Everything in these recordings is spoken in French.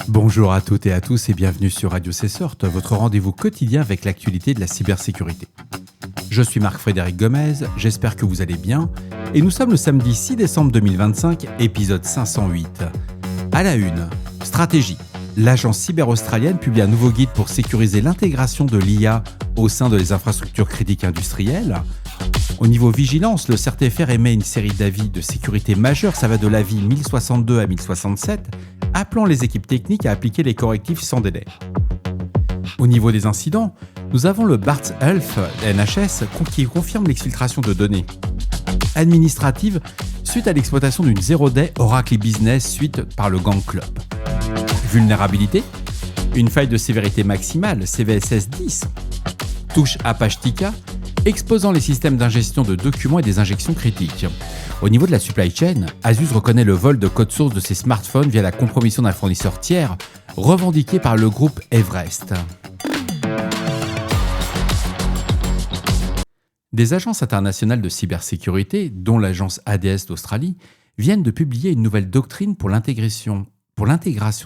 Bonjour à toutes et à tous et bienvenue sur Radio Cessort, votre rendez-vous quotidien avec l'actualité de la cybersécurité. Je suis Marc-Frédéric Gomez, j'espère que vous allez bien et nous sommes le samedi 6 décembre 2025, épisode 508. À la une, stratégie. L'agence cyber australienne publie un nouveau guide pour sécuriser l'intégration de l'IA au sein de les infrastructures critiques industrielles. Au niveau vigilance, le CERT-FR émet une série d'avis de sécurité majeurs, ça va de l'avis 1062 à 1067, appelant les équipes techniques à appliquer les correctifs sans délai. Au niveau des incidents, nous avons le Barts Health NHS qui confirme l'exfiltration de données administratives suite à l'exploitation d'une Zero Day Oracle Business suite par le Gang Club. Vulnérabilité, une faille de sévérité maximale, CVSS 10, touche Apache Tika, exposant les systèmes d'ingestion de documents et des injections critiques. Au niveau de la supply chain, Asus reconnaît le vol de code source de ses smartphones via la compromission d'un fournisseur tiers, revendiqué par le groupe Everest. Des agences internationales de cybersécurité, dont l'agence ADS d'Australie, viennent de publier une nouvelle doctrine pour l'intégration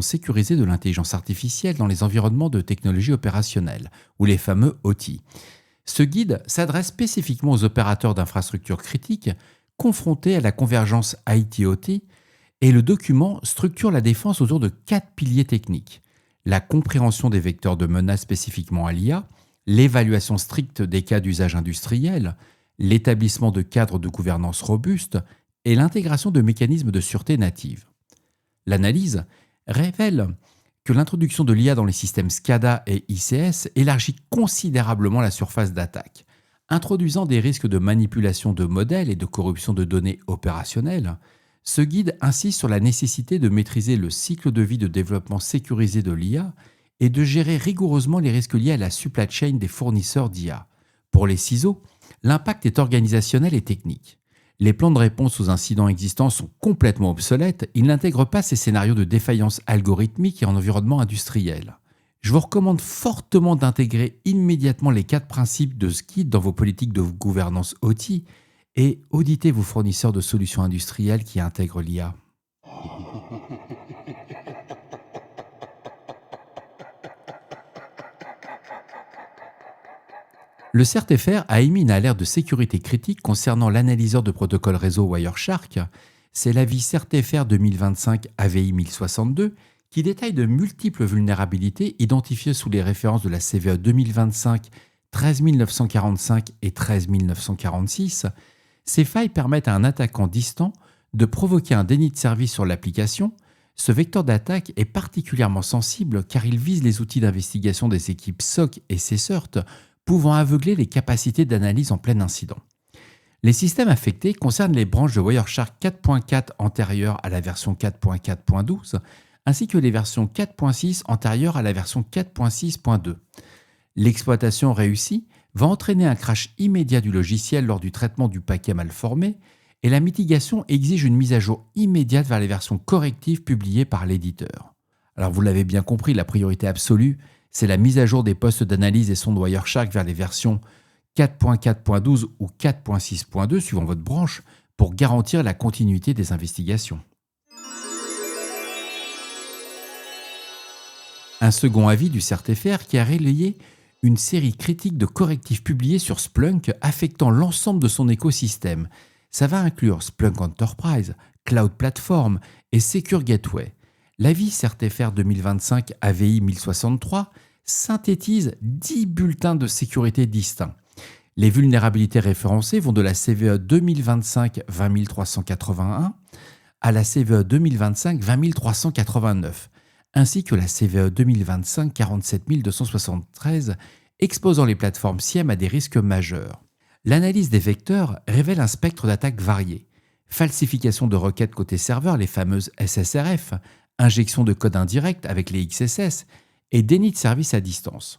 sécurisée de l'intelligence artificielle dans les environnements de technologie opérationnelle, ou les fameux OT. Ce guide s'adresse spécifiquement aux opérateurs d'infrastructures critiques confrontés à la convergence IT-OT et le document structure la défense autour de 4 piliers techniques. La compréhension des vecteurs de menaces spécifiquement à l'IA, l'évaluation stricte des cas d'usage industriel, l'établissement de cadres de gouvernance robustes et l'intégration de mécanismes de sûreté native. L'analyse révèle que l'introduction de l'IA dans les systèmes SCADA et ICS élargit considérablement la surface d'attaque, introduisant des risques de manipulation de modèles et de corruption de données opérationnelles. Ce guide insiste sur la nécessité de maîtriser le cycle de vie de développement sécurisé de l'IA et de gérer rigoureusement les risques liés à la supply chain des fournisseurs d'IA. Pour les CISO, l'impact est organisationnel et technique. Les plans de réponse aux incidents existants sont complètement obsolètes, ils n'intègrent pas ces scénarios de défaillance algorithmique et en environnement industriel. Je vous recommande fortement d'intégrer immédiatement les 4 principes de ce guide dans vos politiques de gouvernance OT et auditez vos fournisseurs de solutions industrielles qui intègrent l'IA. Le CERT-FR a émis une alerte de sécurité critique concernant l'analyseur de protocole réseau Wireshark. C'est l'avis CERT-FR 2025 AVI 1062 qui détaille de multiples vulnérabilités identifiées sous les références de la CVE 2025 13945 et 13946. Ces failles permettent à un attaquant distant de provoquer un déni de service sur l'application. Ce vecteur d'attaque est particulièrement sensible car il vise les outils d'investigation des équipes SOC et CSERT, pouvant aveugler les capacités d'analyse en plein incident. Les systèmes affectés concernent les branches de Wireshark 4.4 antérieures à la version 4.4.12, ainsi que les versions 4.6 antérieures à la version 4.6.2. L'exploitation réussie va entraîner un crash immédiat du logiciel lors du traitement du paquet mal formé, et la mitigation exige une mise à jour immédiate vers les versions correctives publiées par l'éditeur. Alors vous l'avez bien compris, la priorité absolue, c'est la mise à jour des postes d'analyse et sondes Wireshark vers les versions 4.4.12 ou 4.6.2 suivant votre branche pour garantir la continuité des investigations. Un second avis du CERT-FR qui a relayé une série critique de correctifs publiés sur Splunk affectant l'ensemble de son écosystème. Ça va inclure Splunk Enterprise, Cloud Platform et Secure Gateway. L'avis CERT-FR 2025 AVI 1063 synthétise 10 bulletins de sécurité distincts. Les vulnérabilités référencées vont de la CVE 2025 20381 à la CVE 2025 20389, ainsi que la CVE 2025 47273, exposant les plateformes SIEM à des risques majeurs. L'analyse des vecteurs révèle un spectre d'attaques varié. Falsification de requêtes côté serveur, les fameuses SSRF, injection de code indirect avec les XSS et déni de service à distance.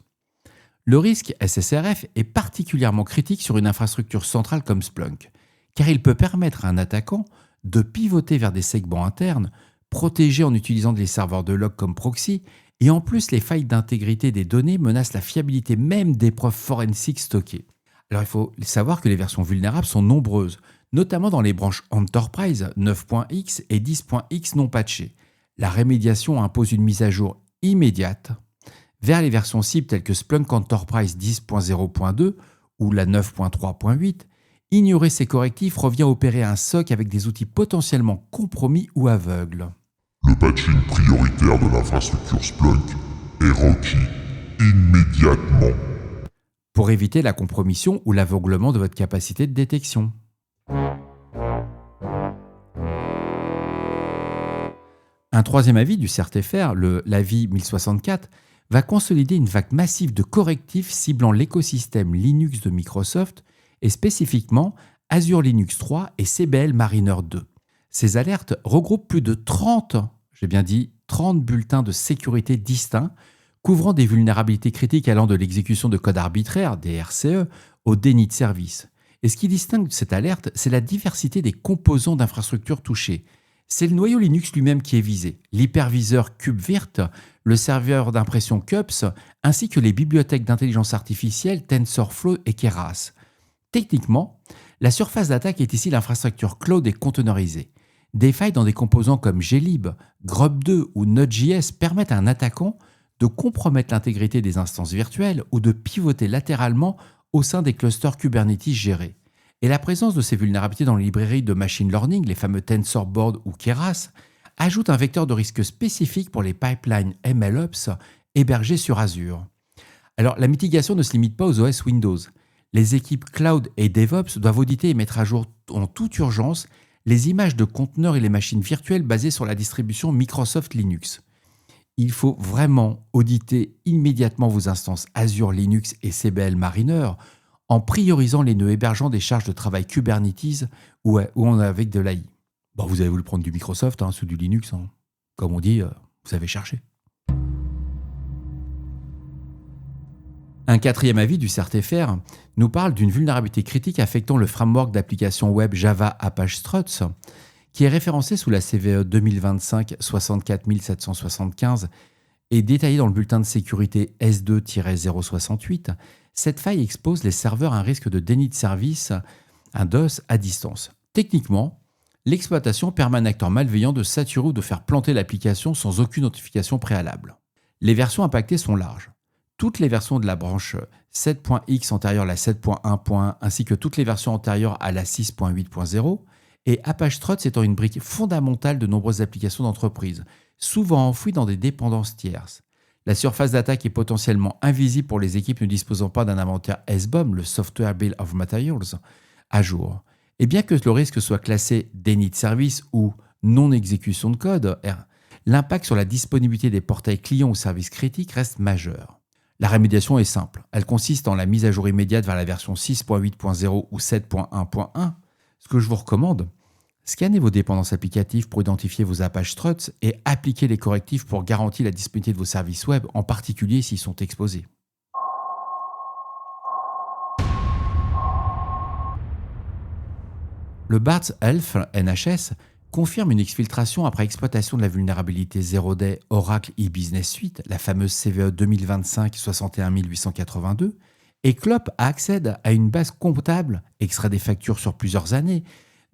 Le risque SSRF est particulièrement critique sur une infrastructure centrale comme Splunk, car il peut permettre à un attaquant de pivoter vers des segments internes, protégés en utilisant des serveurs de log comme proxy, et en plus les failles d'intégrité des données menacent la fiabilité même des preuves forensiques stockées. Alors il faut savoir que les versions vulnérables sont nombreuses, notamment dans les branches Enterprise 9.x et 10.x non patchées. La rémédiation impose une mise à jour immédiate vers les versions cibles telles que Splunk Enterprise 10.0.2 ou la 9.3.8. Ignorer ces correctifs revient à opérer un SOC avec des outils potentiellement compromis ou aveugles. Le patching prioritaire de l'infrastructure Splunk est requis immédiatement. Pour éviter la compromission ou l'aveuglement de votre capacité de détection. Un troisième avis du CERT-FR, l'avis 1064, va consolider une vague massive de correctifs ciblant l'écosystème Linux de Microsoft et spécifiquement Azure Linux 3 et CBL Mariner 2. Ces alertes regroupent plus de 30, j'ai bien dit 30 bulletins de sécurité distincts couvrant des vulnérabilités critiques allant de l'exécution de code arbitraire, des RCE, au déni de service. Et ce qui distingue cette alerte, c'est la diversité des composants d'infrastructures touchés. C'est le noyau Linux lui-même qui est visé, l'hyperviseur KubeVirt, le serveur d'impression KUPS, ainsi que les bibliothèques d'intelligence artificielle TensorFlow et Keras. Techniquement, la surface d'attaque est ici l'infrastructure cloud et containerisée. Des failles dans des composants comme glib, grub2 ou Node.js permettent à un attaquant de compromettre l'intégrité des instances virtuelles ou de pivoter latéralement au sein des clusters Kubernetes gérés. Et la présence de ces vulnérabilités dans les librairies de machine learning, les fameux TensorBoard ou Keras, ajoute un vecteur de risque spécifique pour les pipelines MLOps hébergés sur Azure. Alors, la mitigation ne se limite pas aux OS Windows. Les équipes Cloud et DevOps doivent auditer et mettre à jour en toute urgence les images de conteneurs et les machines virtuelles basées sur la distribution Microsoft Linux. Il faut vraiment auditer immédiatement vos instances Azure Linux et CBL Mariner en priorisant les nœuds hébergeant des charges de travail Kubernetes ou avec de l'AI. Bon, vous allez vous le prendre du Microsoft, ou du Linux. Comme on dit, vous avez cherché. Un quatrième avis du CERT-FR nous parle d'une vulnérabilité critique affectant le framework d'application web Java Apache Struts, qui est référencé sous la CVE 2025 64775 et détaillé dans le bulletin de sécurité S2-068. Cette faille expose les serveurs à un risque de déni de service, un DOS à distance. Techniquement, l'exploitation permet à un acteur malveillant de saturer ou de faire planter l'application sans aucune notification préalable. Les versions impactées sont larges. Toutes les versions de la branche 7.x antérieure à la 7.1.1 ainsi que toutes les versions antérieures à la 6.8.0 et Apache Struts étant une brique fondamentale de nombreuses applications d'entreprise, souvent enfouies dans des dépendances tierces. La surface d'attaque est potentiellement invisible pour les équipes ne disposant pas d'un inventaire SBOM, le Software Bill of Materials, à jour. Et bien que le risque soit classé déni de service ou non-exécution de code, l'impact sur la disponibilité des portails clients ou services critiques reste majeur. La rémédiation est simple. Elle consiste en la mise à jour immédiate vers la version 6.8.0 ou 7.1.1. Ce que je vous recommande, scannez vos dépendances applicatives pour identifier vos Apache Struts et appliquez les correctifs pour garantir la disponibilité de vos services web, en particulier s'ils sont exposés. Le Bart's Health NHS confirme une exfiltration après exploitation de la vulnérabilité 0-day Oracle e-Business Suite, la fameuse CVE 2025 61882, et Clop accède à une base comptable, extrait des factures sur plusieurs années,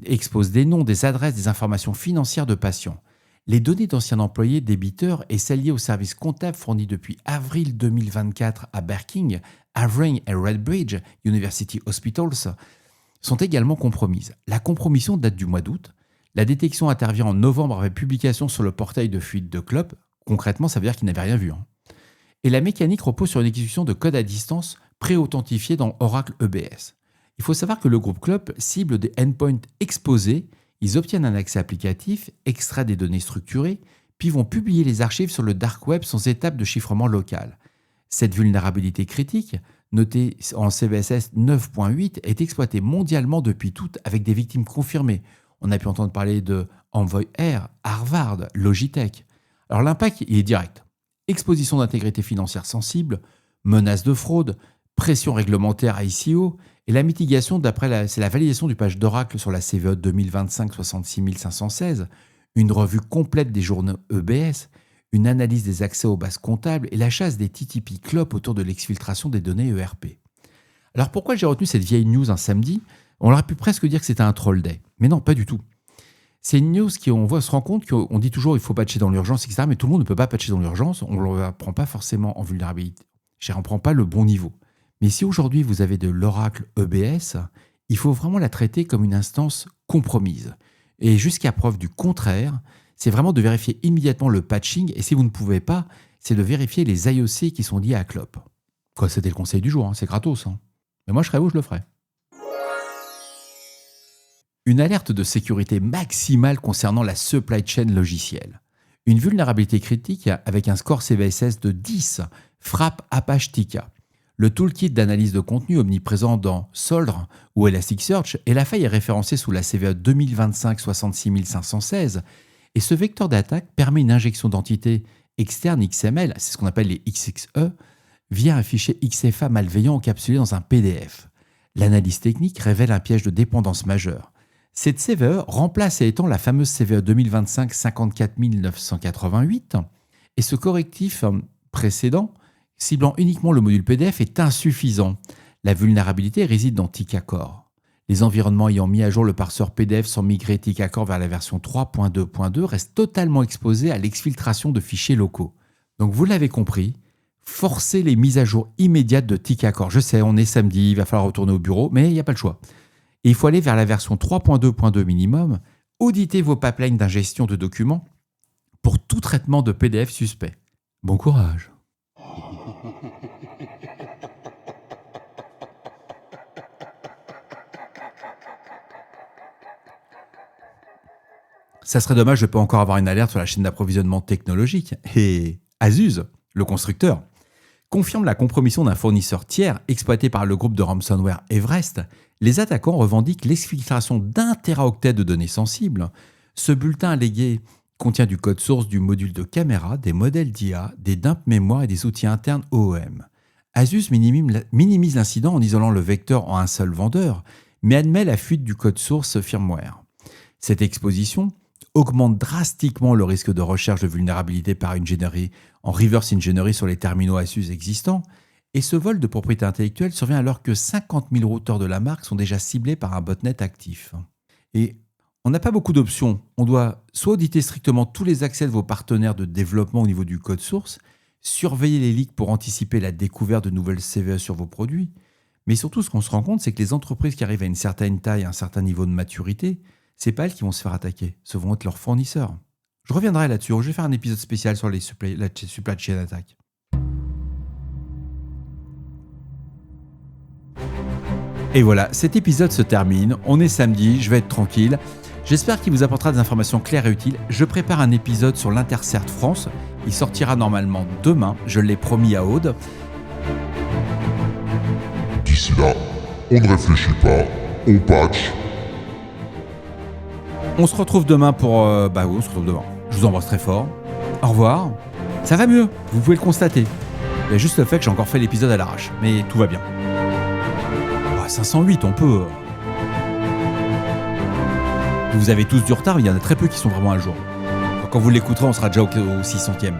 expose des noms, des adresses, des informations financières de patients. Les données d'anciens employés, débiteurs et celles liées aux services comptables fournis depuis avril 2024 à Barking, Havering et Redbridge University Hospitals sont également compromises. La compromission date du mois d'août. La détection intervient en novembre avec publication sur le portail de fuite de Clop. Concrètement, ça veut dire qu'ils n'avaient rien vu. Et la mécanique repose sur une exécution de code à distance pré-authentifié dans Oracle EBS. Il faut savoir que le groupe Clop cible des endpoints exposés, ils obtiennent un accès applicatif, extraient des données structurées, puis vont publier les archives sur le dark web sans étape de chiffrement local. Cette vulnérabilité critique, notée en CVSS 9.8, est exploitée mondialement depuis août avec des victimes confirmées. On a pu entendre parler de Envoy Air, Harvard, Logitech. Alors l'impact, il est direct. Exposition d'intégrité financière sensible, menaces de fraude, pression réglementaire ICO et la mitigation c'est la validation du page d'Oracle sur la CVE 2025 66516, une revue complète des journaux EBS, une analyse des accès aux bases comptables et la chasse des TTP Clop autour de l'exfiltration des données ERP. Alors pourquoi j'ai retenu cette vieille news un samedi ? On aurait pu presque dire que c'était un troll day, mais non, pas du tout. C'est une news on se rend compte qu'on dit toujours il faut patcher dans l'urgence, etc. Mais tout le monde ne peut pas patcher dans l'urgence. On ne l'apprend pas forcément en vulnérabilité. On ne prend pas le bon niveau. Mais si aujourd'hui vous avez de l'Oracle EBS, il faut vraiment la traiter comme une instance compromise. Et jusqu'à preuve du contraire, c'est vraiment de vérifier immédiatement le patching. Et si vous ne pouvez pas, c'est de vérifier les IOC qui sont liés à Clop. Quoi, c'était le conseil du jour, c'est gratos. Mais moi, je serais vous, je le ferais. Une alerte de sécurité maximale concernant la supply chain logicielle. Une vulnérabilité critique avec un score CVSS de 10 frappe Apache Tika. Le toolkit d'analyse de contenu omniprésent dans Soldr ou Elasticsearch, et la faille est référencée sous la CVE 2025-66516, et ce vecteur d'attaque permet une injection d'entités externes XML, c'est ce qu'on appelle les XXE, via un fichier XFA malveillant encapsulé dans un PDF. L'analyse technique révèle un piège de dépendance majeur. Cette CVE remplace et étend la fameuse CVE 2025-54988, et ce correctif précédent, ciblant uniquement le module PDF, est insuffisant. La vulnérabilité réside dans Tika Core. Les environnements ayant mis à jour le parseur PDF sans migrer Tika Core vers la version 3.2.2 restent totalement exposés à l'exfiltration de fichiers locaux. Donc vous l'avez compris, forcez les mises à jour immédiates de Tika Core. Je sais, on est samedi, il va falloir retourner au bureau, mais il n'y a pas le choix. Et il faut aller vers la version 3.2.2 minimum, auditez vos pipelines d'ingestion de documents pour tout traitement de PDF suspect. Bon courage. Ça serait dommage de ne pas encore avoir une alerte sur la chaîne d'approvisionnement technologique. Et Asus, le constructeur, confirme la compromission d'un fournisseur tiers exploité par le groupe de ransomware Everest. Les attaquants revendiquent l'exfiltration d'1 téraoctet de données sensibles. Ce bulletin allégué contient du code source du module de caméra, des modèles d'IA, des dumps mémoire et des outils internes OEM. Asus minimise l'incident en isolant le vecteur en un seul vendeur, mais admet la fuite du code source firmware. Cette exposition augmente drastiquement le risque de recherche de vulnérabilité par ingénierie en reverse engineering sur les terminaux Asus existants, et ce vol de propriété intellectuelle survient alors que 50 000 routeurs de la marque sont déjà ciblés par un botnet actif. Et on n'a pas beaucoup d'options. On doit soit auditer strictement tous les accès de vos partenaires de développement au niveau du code source, surveiller les leaks pour anticiper la découverte de nouvelles CVE sur vos produits, mais surtout ce qu'on se rend compte, c'est que les entreprises qui arrivent à une certaine taille, à un certain niveau de maturité, c'est pas elles qui vont se faire attaquer, ce vont être leurs fournisseurs. Je reviendrai là-dessus, je vais faire un épisode spécial sur la supply chain attack. Et voilà, cet épisode se termine, on est samedi, je vais être tranquille. J'espère qu'il vous apportera des informations claires et utiles. Je prépare un épisode sur l'Intercert France, il sortira normalement demain, je l'ai promis à Aude. D'ici là, on ne réfléchit pas, on patch. On se retrouve demain pour... on se retrouve demain. Je vous embrasse très fort. Au revoir. Ça va mieux, vous pouvez le constater. Il y a juste le fait que j'ai encore fait l'épisode à l'arrache, mais tout va bien. 508, on peut... Vous avez tous du retard, mais il y en a très peu qui sont vraiment à jour. Quand vous l'écouterez, on sera déjà au 600e.